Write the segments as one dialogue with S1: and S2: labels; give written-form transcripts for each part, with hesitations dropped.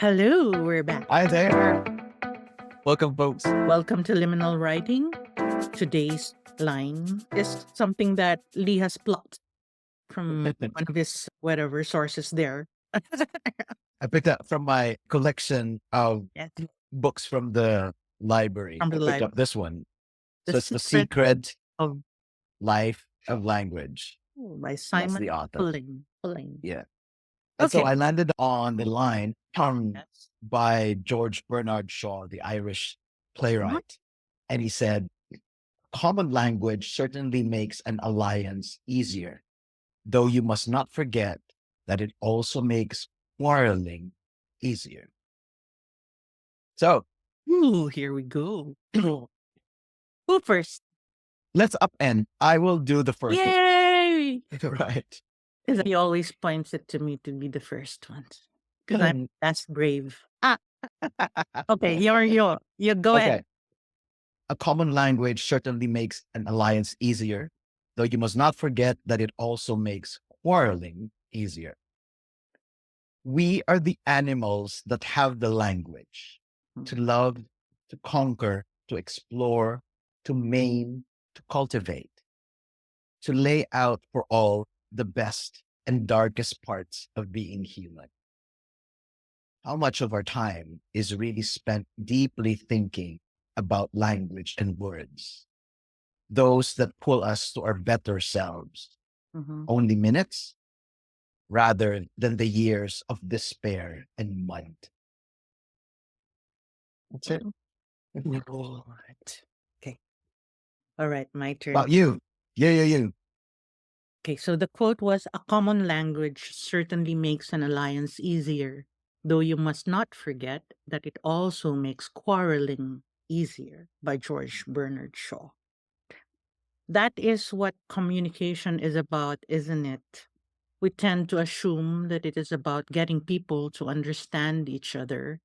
S1: Hello, we're back.
S2: Hi there. Welcome, folks.
S1: Welcome to Liminal Writing. Today's line is something that Lee has plucked from one of his whatever sources there.
S2: I picked up from my collection of
S1: Yes,
S2: books from the library.
S1: from the
S2: I picked
S1: library.
S2: up this one.
S1: The
S2: So it's The
S1: Secret
S2: Secret
S1: of
S2: Life of Language.
S1: by
S2: That's
S1: Simon
S2: the author.
S1: Pulling.
S2: Yeah. And so
S1: Okay.
S2: I landed on the line
S1: Yes.
S2: by George Bernard Shaw, the Irish playwright. And he said, common language certainly makes an alliance easier, though you must not forget that it also makes quarreling easier. So
S1: Ooh, here we go. Who first?
S2: let's upend. I will do the first one.
S1: Yay!
S2: Right.
S1: Because he always points it to me to be the first one. Because that's brave. Okay, you go ahead.
S2: Okay. A common language certainly makes an alliance easier, though you must not forget that it also makes quarreling easier. We are the animals that have the language to love, to conquer, to explore, to maim, to cultivate, to lay out for all the best and darkest parts of being human. How much of our time is really spent deeply thinking about language and words, those that pull us to our better selves?
S1: Mhm.
S2: Only minutes rather than the years of despair and mud. That's it.
S1: Lord. Okay. All right, my turn.
S2: About you. You.
S1: Okay, so the quote was a common language certainly makes an alliance easier, though you must not forget that it also makes quarreling easier by George Bernard Shaw. That is what communication is about, isn't it? We tend to assume that it is about getting people to understand each other.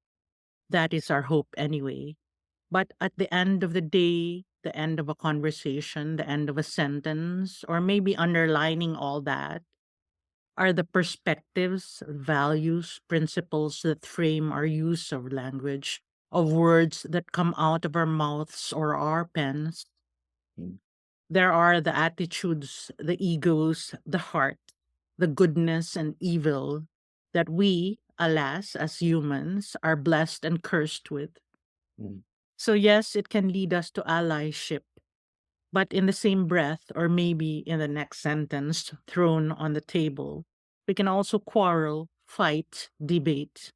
S1: That is our hope anyway. But at the end of the day, the end of a conversation, the end of a sentence, or maybe underlining all that, are the perspectives, values, principles that frame our use of language, of words that come out of our mouths or our pens. There are the attitudes, the egos, the heart, the goodness and evil that we, alas, as humans, are blessed and cursed with.
S2: Mm.
S1: So, yes, it can lead us to allyship, but in the same breath, or maybe in the next sentence thrown on the table, we can also quarrel, fight, debate.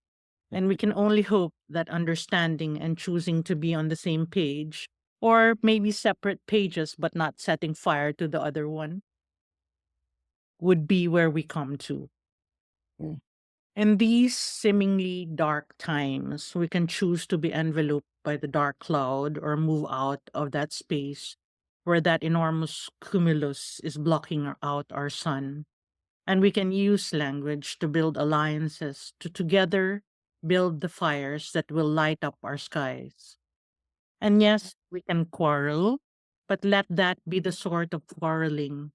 S1: And we can only hope that understanding and choosing to be on the same page, or maybe separate pages but not setting fire to the other one, would be where we come to.
S2: Mm.
S1: In these seemingly dark times, we can choose to be enveloped by the dark cloud or move out of that space where that enormous cumulus is blocking out our sun. And we can use language to build alliances, to together build the fires that will light up our skies. And yes, we can quarrel, but let that be the sort of quarreling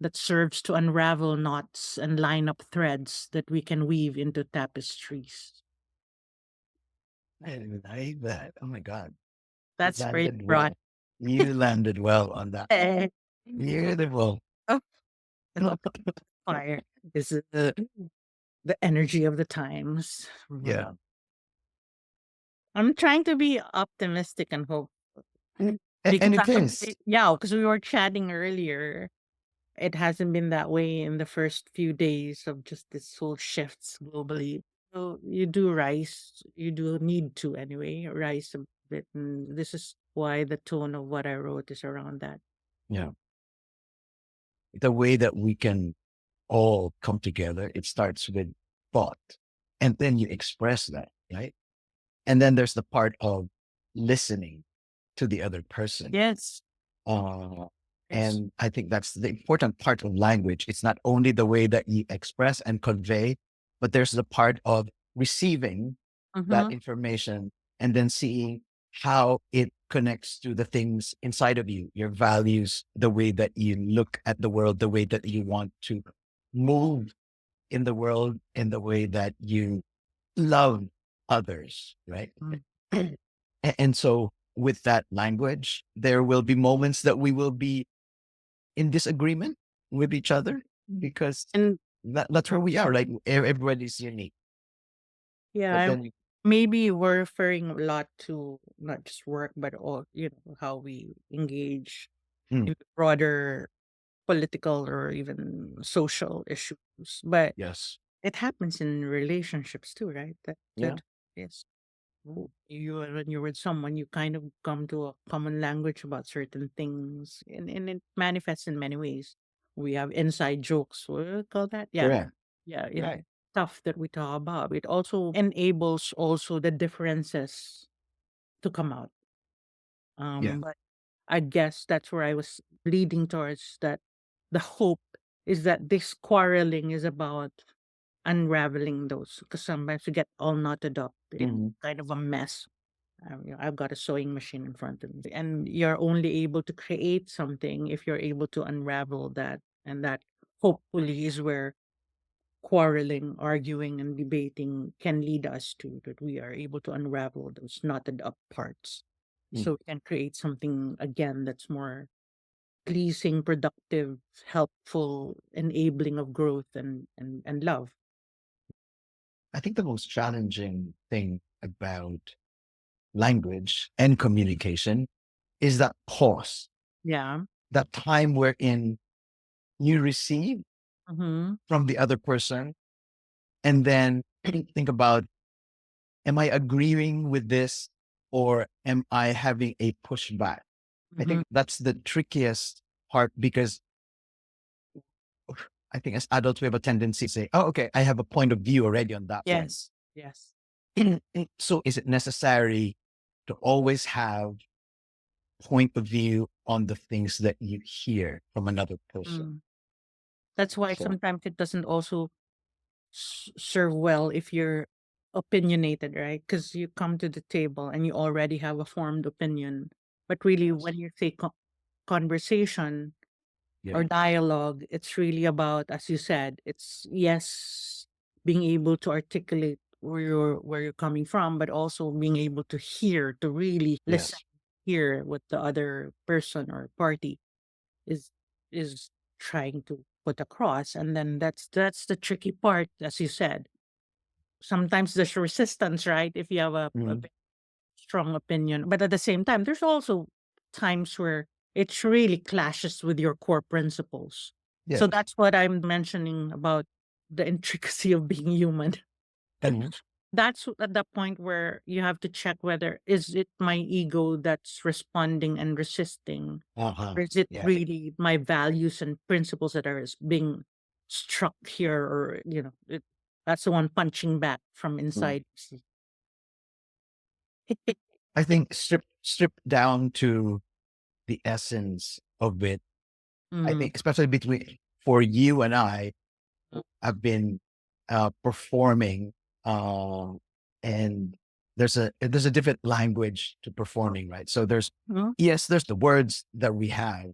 S1: that serves to unravel knots and line up threads that we can weave into tapestries.
S2: I didn't like that. Oh my God.
S1: That's very
S2: Landed
S1: broad.
S2: well. You landed well on that.
S1: Eh,
S2: Beautiful.
S1: oh, fire is the energy of the times.
S2: Yeah.
S1: I'm trying to be optimistic and hope
S2: And
S1: because
S2: it is.
S1: yeah, because we were chatting earlier. It hasn't been that way in the first few days of just this whole shifts globally. So you do rise, you do need to anyway, rise a bit. And this is why the tone of what I wrote is around that.
S2: Yeah. The way that we can all come together, it starts with thought. And then you express that, right? And then there's the part of listening to the other person.
S1: Yes.
S2: Uh,
S1: Yes.
S2: and I think that's the important part of language. It's not only the way that you express and convey, but there's the part of receiving that
S1: Mm-hmm.
S2: information and then seeing how it connects to the things inside of you, your values, the way that you look at the world, the way that you want to move in the world, in the way that you love others, right?
S1: Mm.
S2: And so with that language, there will be moments that we will be in disagreement with each other because
S1: And
S2: that's where we are. Like everybody's unique.
S1: yeah,
S2: But then,
S1: maybe we're referring a lot to not just work, but all, how we engage
S2: mm,
S1: in broader political or even social issues. But
S2: yes,
S1: it happens in relationships too, right?
S2: yeah,
S1: That is, when you're with someone, you kind of come to a common language about certain things, and it manifests in many ways. We have inside jokes. What do we call that? Yeah,
S2: correct,
S1: yeah,
S2: right,
S1: stuff that we talk about. It also enables also the differences to come out.
S2: yeah.
S1: But I guess that's where I was leading towards, that the hope is that this quarreling is about unraveling those, because sometimes we get all knotted up in
S2: Mhm.
S1: kind of a mess. I've got a sewing machine in front of me, and you're only able to create something if you're able to unravel that, and that hopefully is where quarreling, arguing, and debating can lead us to, that we are able to unravel those knotted up parts.
S2: Mm.
S1: So we can create something again that's more pleasing, productive, helpful, enabling of growth and love.
S2: I think the most challenging thing about language and communication is that pause,
S1: Yeah.
S2: that time wherein you receive
S1: Mm-hmm.
S2: from the other person and then think about, am I agreeing with this or am I having a pushback? I
S1: Mm-hmm.
S2: think that's the trickiest part because I think as adults, we have a tendency to say, oh, okay, I have a point of view already on that one.
S1: Yes. Yes.
S2: So is it necessary to always have point of view on the things that you hear from another person?
S1: Mm. That's why
S2: So
S1: sometimes it doesn't also serve well if you're opinionated, right? Because you come to the table and you already have a formed opinion. But really, when
S2: yes,
S1: you say conversation
S2: yeah,
S1: or dialogue, it's really about, as you said, it's yes, being able to articulate where you're coming from, but also being able to hear, to really listen,
S2: yes.
S1: hear what the other person or party is is trying to put across. And then that's the tricky part, as you said. Sometimes there's resistance, right? If you have a
S2: Mhm.
S1: big, strong opinion, but at the same time, there's also times where it really clashes with your core principles. So
S2: Yes.
S1: that's what I'm mentioning about the intricacy of being human.
S2: Mhm.
S1: That's at the point where you have to check whether is it my ego that's responding and resisting,
S2: Uh-huh.
S1: or is it
S2: Yeah.
S1: really my values and principles that are being struck here, or that's the one punching back from
S2: Mm.
S1: inside.
S2: I think stripped down to the essence of it. I
S1: Mm,
S2: think especially between for you and I,
S1: mm,
S2: have been performing, uh, and there's a different language to performing, right? So there's
S1: mm,
S2: yes, there's the words that we have,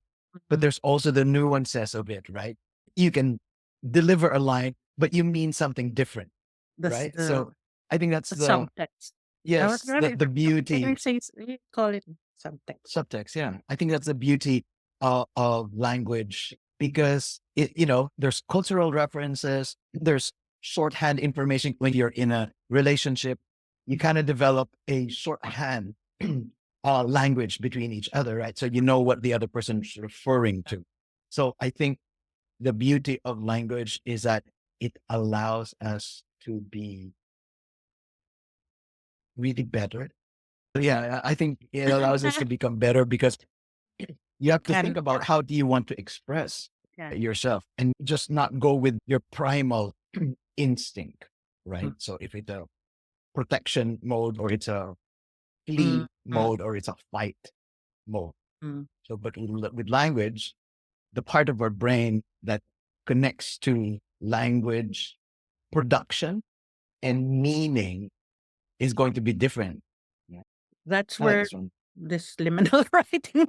S2: but
S1: mm.
S2: there's also the nuances of it, right? You can deliver a line, but you mean something different,
S1: That's
S2: right? So I think that's
S1: the
S2: the
S1: subtext. I was
S2: yes,
S1: really,
S2: the
S1: can we
S2: beauty
S1: say you call it subtext?
S2: subtext. Yeah, I think that's the beauty of language because there's cultural references, there's shorthand information. When you're in a relationship, you kind of develop a shorthand language between each other, right? So you know what the other person is referring to. So I think the beauty of language is that it allows us to be really better. Yeah, I think it allows us to become better because you have to think
S1: And
S2: about how do you want to express
S1: yeah.
S2: yourself and just not go with your primal instinct,
S1: Mm,
S2: right? So if it's a protection mode or it's a
S1: mm,
S2: flee
S1: mm,
S2: mode or it's a fight mode.
S1: mm.
S2: So, but with language, the part of our brain that connects to language production and meaning is going to be different. Yeah.
S1: That's
S2: I like
S1: where
S2: this one.
S1: this liminal writing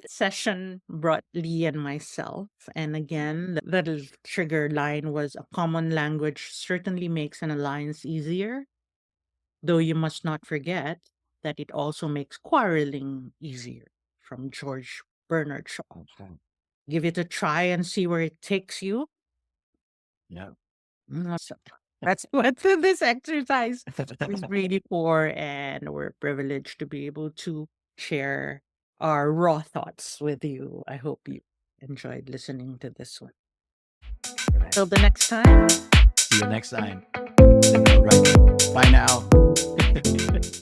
S1: session brought Lee and myself. And again, the little trigger line was, a common language certainly makes an alliance easier, though you must not forget that it also makes quarreling easier. From George Bernard Shaw.
S2: Okay.
S1: Give it a try and see where it takes you.
S2: Yeah.
S1: So that's what this exercise is really for, and we're privileged to be able to share our raw thoughts with you. I hope you enjoyed listening to this one. Till the next time.
S2: See you next time. Liminal Writing. Bye now.